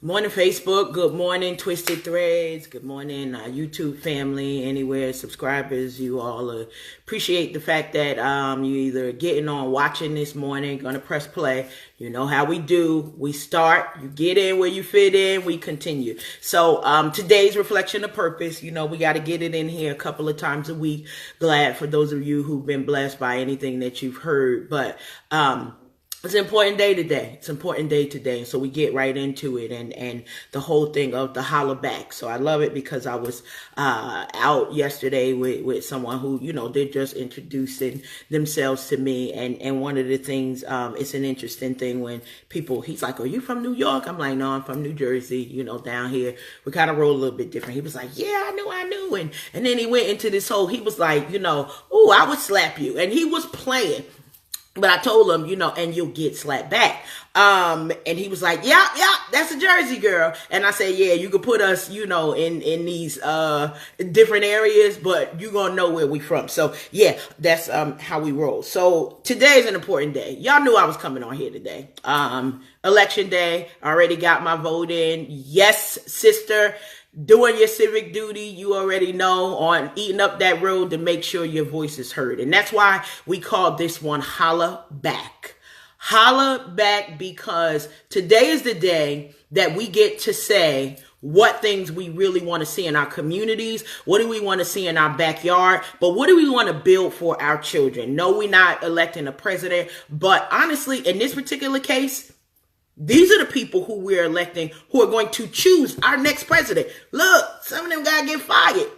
Morning, Facebook. Good morning, Twisted Threads. Good morning, YouTube family. Anywhere, subscribers. You all appreciate the fact that you either getting on, watching this morning, gonna press play. You know how we do. We start. You get in where you fit in. We continue. So today's reflection of purpose. You know we got to get it in here a couple of times a week. Glad for those of you who've been blessed by anything that you've heard, but it's an important day today. It's an important day today. So we get right into it and the whole thing of the Holla Back. So I love it because I was out yesterday with someone who, you know, they're just introducing themselves to me. And one of the things, it's an interesting thing when people, he's like, are you from New York? I'm like, no, I'm from New Jersey, you know, down here. We kind of roll a little bit different. He was like, yeah, I knew. And then he went into this whole, he was like, you know, oh, I would slap you. And he was playing. But I told him, you know, and you'll get slapped back. And he was like, yeah, that's a Jersey girl. And I said, yeah, you could put us, you know, in these, different areas, but you're going to know where we from. So yeah, that's, how we roll. So today is an important day. Y'all knew I was coming on here today. Election day. I already got my vote in. Yes, sister. Doing your civic duty, you already know, on eating up that road to make sure your voice is heard. And that's why we call this one Holla Back. Holla Back because today is the day that we get to say what things we really want to see in our communities. What do we want to see in our backyard? But what do we want to build for our children? No, we're not electing a president, but honestly, in this particular case, these are the people who we're electing who are going to choose our next president. Look, some of them gotta get fired.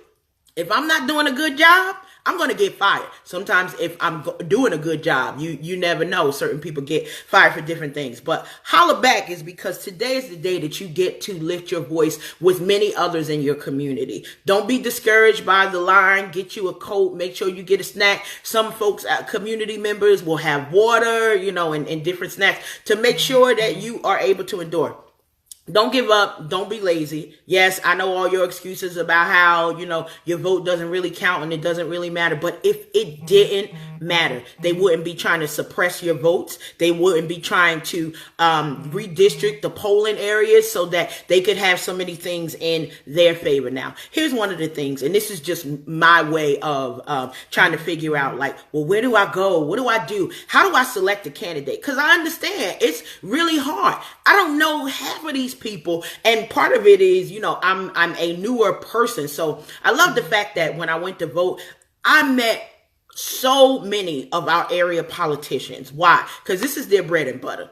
If I'm not doing a good job, I'm going to get fired. Sometimes if I'm doing a good job, you never know. Certain people get fired for different things. But Holla Back is because today is the day that you get to lift your voice with many others in your community. Don't be discouraged by the line. Get you a coat. Make sure you get a snack. Some folks, community members will have water, you know, and different snacks to make sure that you are able to endure. Don't give up. Don't be lazy. Yes, I know all your excuses about how, you know, your vote doesn't really count and it doesn't really matter. But if it didn't matter, they wouldn't be trying to suppress your votes. They wouldn't be trying to redistrict the polling areas so that they could have so many things in their favor. Now, here's one of the things, and this is just my way of trying to figure out, like, well, where do I go? What do I do? How do I select a candidate? Because I understand it's really hard. I don't know half of these people, and part of it is, you know, I'm a newer person, so I love the fact that when I went to vote, I met so many of our area politicians. Why? Because this is their bread and butter.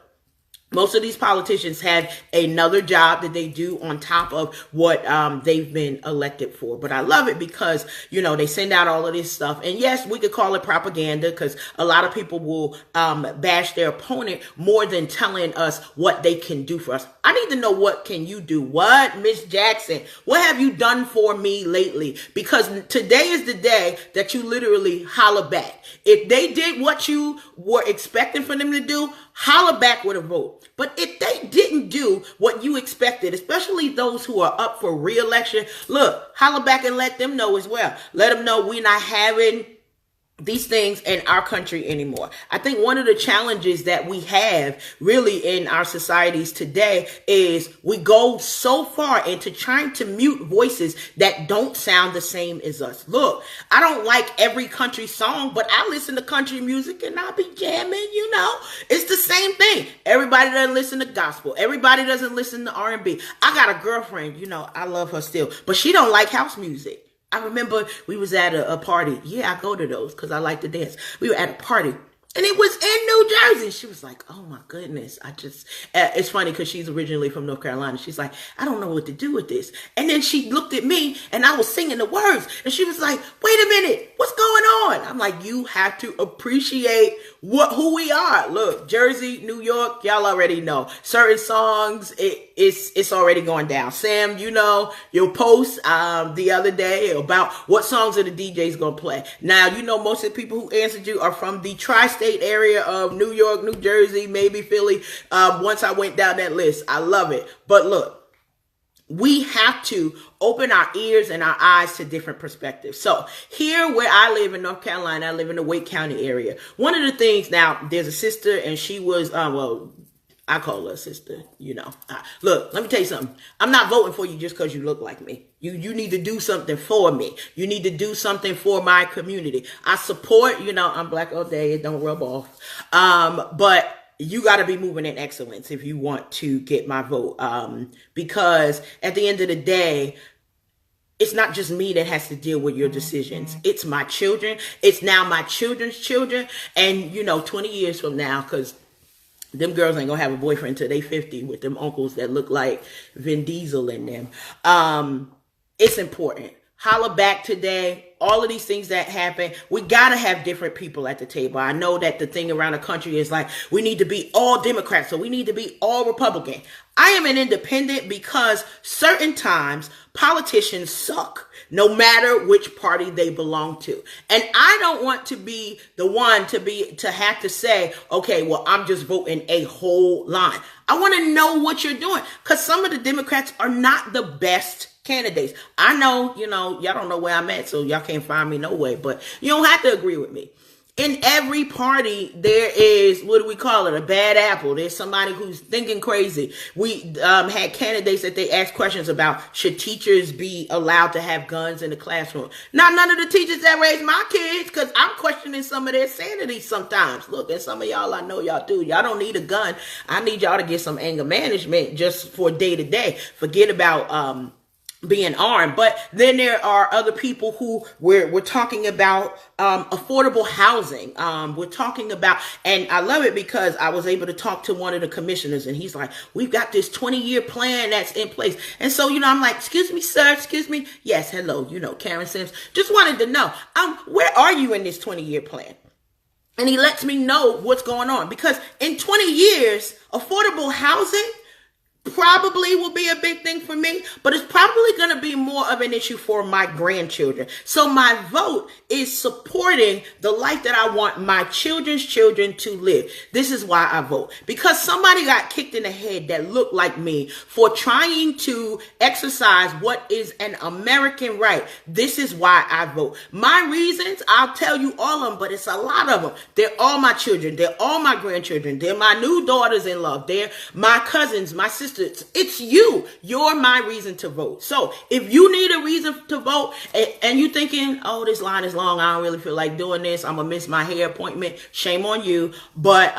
Most of these politicians have another job that they do on top of what they've been elected for. But I love it because, you know, they send out all of this stuff. And yes, we could call it propaganda because a lot of people will bash their opponent more than telling us what they can do for us. I need to know, what can you do? What, Miss Jackson? What have you done for me lately? Because today is the day that you literally holla back. If they did what you were expecting for them to do, holla back with a vote. But if they didn't do what you expected, especially those who are up for re-election, look, holla back and let them know as well. Let them know we're not having these things in our country anymore. I think one of the challenges that we have really in our societies today is we go so far into trying to mute voices that don't sound the same as us. Look, I don't like every country song, but I listen to country music and I'll be jamming, you know. It's the same thing. Everybody doesn't listen to gospel. Everybody doesn't listen to R&B. I got a girlfriend, you know, I love her still, but she don't like house music. I remember we was at a party. Yeah, I go to those because I like to dance. We were at a party. And it was in New Jersey. She was like, oh my goodness. It's funny because she's originally from North Carolina. She's like, I don't know what to do with this. And then she looked at me and I was singing the words. And she was like, wait a minute, what's going on? I'm like, you have to appreciate who we are. Look, Jersey, New York, y'all already know. Certain songs, it's already going down. Sam, you know, your post the other day about what songs are the DJs going to play. Now, you know, most of the people who answered you are from the tri-state area of New York, New Jersey, maybe Philly. Once I went down that list, I love it. But look, we have to open our ears and our eyes to different perspectives. So here where I live in North Carolina, I live in the Wake County area. One of the things, now there's a sister and she was, I call her a sister, you know. Look, let me tell you something. I'm not voting for you just because you look like me. You need to do something for me. You need to do something for my community. I support, you know, I'm black all day. It don't rub off. But you got to be moving in excellence if you want to get my vote. Because at the end of the day, it's not just me that has to deal with your decisions. It's my children. It's now my children's children. And, you know, 20 years from now, because them girls ain't gonna have a boyfriend until they 50 with them uncles that look like Vin Diesel in them. It's important. Holla Back today. All of these things that happen, we gotta have different people at the table. I know that the thing around the country is like, we need to be all Democrats, so we need to be all Republican. I am an independent because certain times politicians suck, no matter which party they belong to. And I don't want to be the one to have to say, okay, well, I'm just voting a whole line. I want to know what you're doing, because some of the Democrats are not the best candidates. I know, you know, y'all don't know where I'm at, so y'all can't find me no way, but you don't have to agree with me. In every party, there is, what do we call it, a bad apple. There's somebody who's thinking crazy. We had candidates that they asked questions about, should teachers be allowed to have guns in the classroom? Not none of the teachers that raised my kids, because I'm questioning some of their sanity sometimes. Look, and some of y'all, I know y'all do. Y'all don't need a gun. I need y'all to get some anger management just for day to day. Forget about being armed. But then there are other people who we're talking about affordable housing. We're talking about, and I love it because I was able to talk to one of the commissioners, and he's like, we've got this 20-year plan that's in place. And so, you know, I'm like, excuse me, sir, excuse me. Yes, hello, you know, Karen Sims. Just wanted to know, where are you in this 20-year plan? And he lets me know what's going on, because in 20 years, affordable housing probably will be a big thing for me, but it's probably going to be more of an issue for my grandchildren. So my vote is supporting the life that I want my children's children to live. This is why I vote, because somebody got kicked in the head that looked like me for trying to exercise what is an American right. This is why I vote. My reasons, I'll tell you all of them, but it's a lot of them. They're all my children. They're all my grandchildren. They're my new daughters-in-law. They're my cousins, my sisters. It's you. You're my reason to vote. So if you need a reason to vote and you're thinking, oh, this line is long, I don't really feel like doing this, I'm going to miss my hair appointment, shame on you. But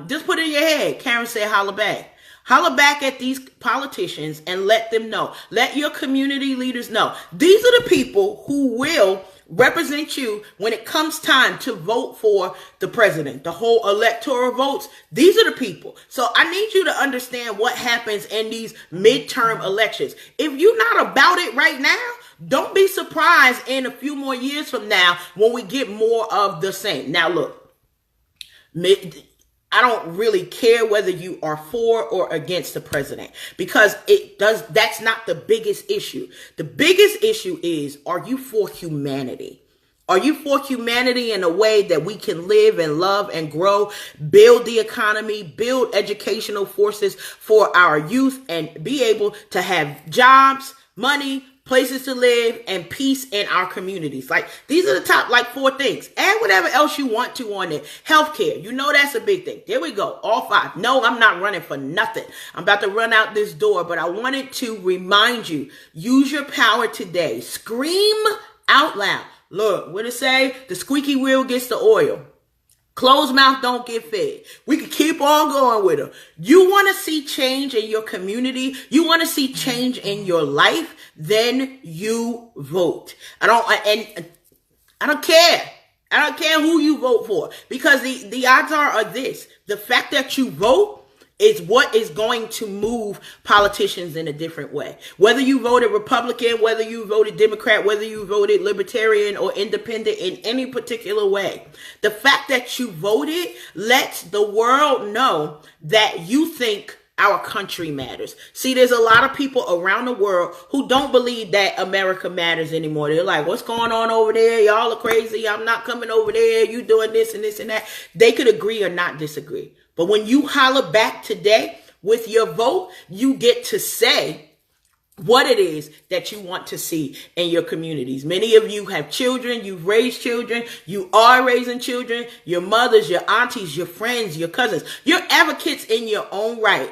just put it in your head. Karen said, holla back. Holla back at these politicians and let them know. Let your community leaders know. These are the people who will represent you when it comes time to vote for the president, the whole electoral votes. These are the people. So I need you to understand what happens in these midterm elections. If you're not about it right now, don't be surprised in a few more years from now when we get more of the same. Now, look, I don't really care whether you are for or against the president, because that's not the biggest issue. The biggest issue is, are you for humanity? Are you for humanity in a way that we can live and love and grow, build the economy, build educational forces for our youth, and be able to have jobs, money, places to live, and peace in our communities? Like, these are the top 4 things. Add whatever else you want to on it. Healthcare, you know that's a big thing. There we go, all 5. No, I'm not running for nothing. I'm about to run out this door, but I wanted to remind you, use your power today. Scream out loud. Look, what it say? The squeaky wheel gets the oil. Closed mouth don't get fed. We could keep on going with them. You want to see change in your community? You want to see change in your life? Then you vote. I don't care. I don't care who you vote for, because the odds are this. The fact that you vote is what is going to move politicians in a different way. Whether you voted Republican, whether you voted Democrat, whether you voted Libertarian or Independent in any particular way, the fact that you voted lets the world know that you think our country matters. See, there's a lot of people around the world who don't believe that America matters anymore. They're like, what's going on over there? Y'all are crazy. I'm not coming over there. You doing this and this and that. They could agree or not disagree. But when you holler back today with your vote, you get to say, what it is that you want to see in your communities. Many of you have children, you've raised children, you are raising children, your mothers, your aunties, your friends, your cousins. You're advocates in your own right.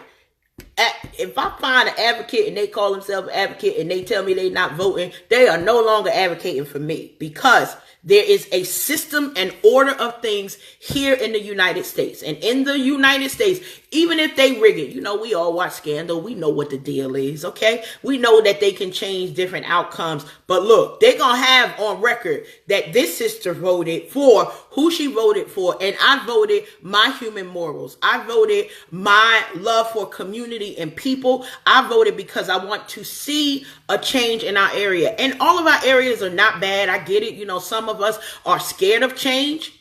If I find an advocate and they call themselves an advocate and they tell me they're not voting, they are no longer advocating for me, because there is a system and order of things here in the United States. And in the United States, even if they rig it, we all watch Scandal. We know what the deal is, okay? We know that they can change different outcomes. But look, they're going to have on record that this sister voted for who she voted for. And I voted my human morals. I voted my love for community and people. I voted because I want to see a change in our area. And all of our areas are not bad. I get it. Some of us are scared of change.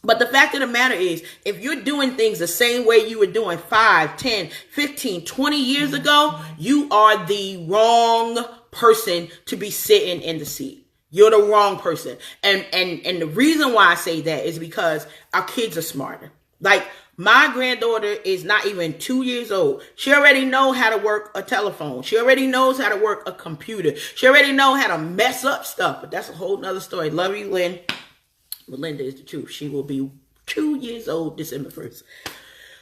But the fact of the matter is, if you're doing things the same way you were doing 5, 10, 15, 20 years ago, you are the wrong person to be sitting in the seat. You're the wrong person. And the reason why I say that is because our kids are smarter. Like, my granddaughter is not even 2 years old. She already knows how to work a telephone. She already knows how to work a computer. She already knows how to mess up stuff. But that's a whole nother story. Love you, Lynn. Melinda is the truth. She will be 2 years old December 1st.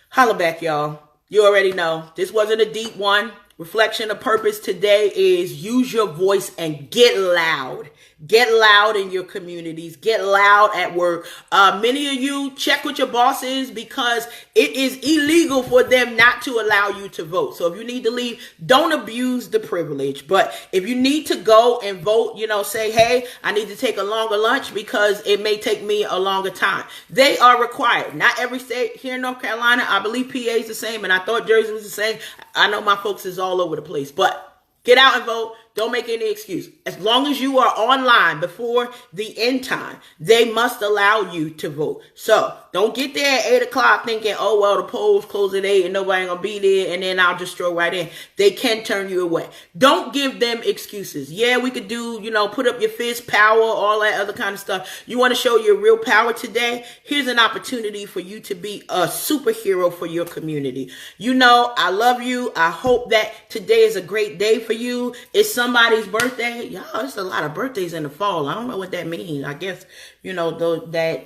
Holla back, y'all. You already know. This wasn't a deep one. Reflection of purpose today is use your voice and get loud. Get loud in your communities. Get loud at work. Many of you, check with your bosses, because it is illegal for them not to allow you to vote. So if you need to leave, don't abuse the privilege. But if you need to go and vote, say, hey, I need to take a longer lunch because it may take me a longer time. They are required. Not every state here in North Carolina. I believe PA is the same, and I thought Jersey was the same. I know my folks is all over the place, but get out and vote. Don't make any excuse. As long as you are online before the end time, they must allow you to vote. So don't get there at 8 o'clock thinking, oh, well, the polls close at 8 and nobody ain't gonna be there, and then I'll just stroll right in. They can turn you away. Don't give them excuses. Yeah, we could do, put up your fist, power, all that other kind of stuff. You want to show your real power today? Here's an opportunity for you to be a superhero for your community. I love you. I hope that today is a great day for you. It's somebody's birthday. Y'all, there's a lot of birthdays in the fall. I don't know what that means. I guess, that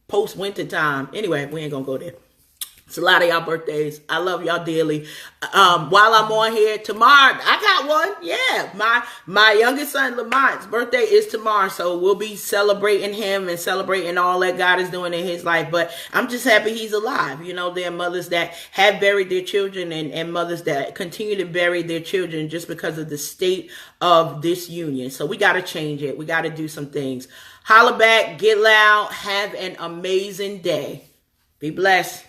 post-winter time. Anyway, we ain't gonna go there. It's a lot of y'all birthdays. I love y'all dearly. While I'm on here, tomorrow, I got one. Yeah, my youngest son, Lamont's birthday is tomorrow. So we'll be celebrating him and celebrating all that God is doing in his life. But I'm just happy he's alive. There are mothers that have buried their children and mothers that continue to bury their children just because of the state of this union. So we got to change it. We got to do some things. Holla back, get loud, have an amazing day. Be blessed.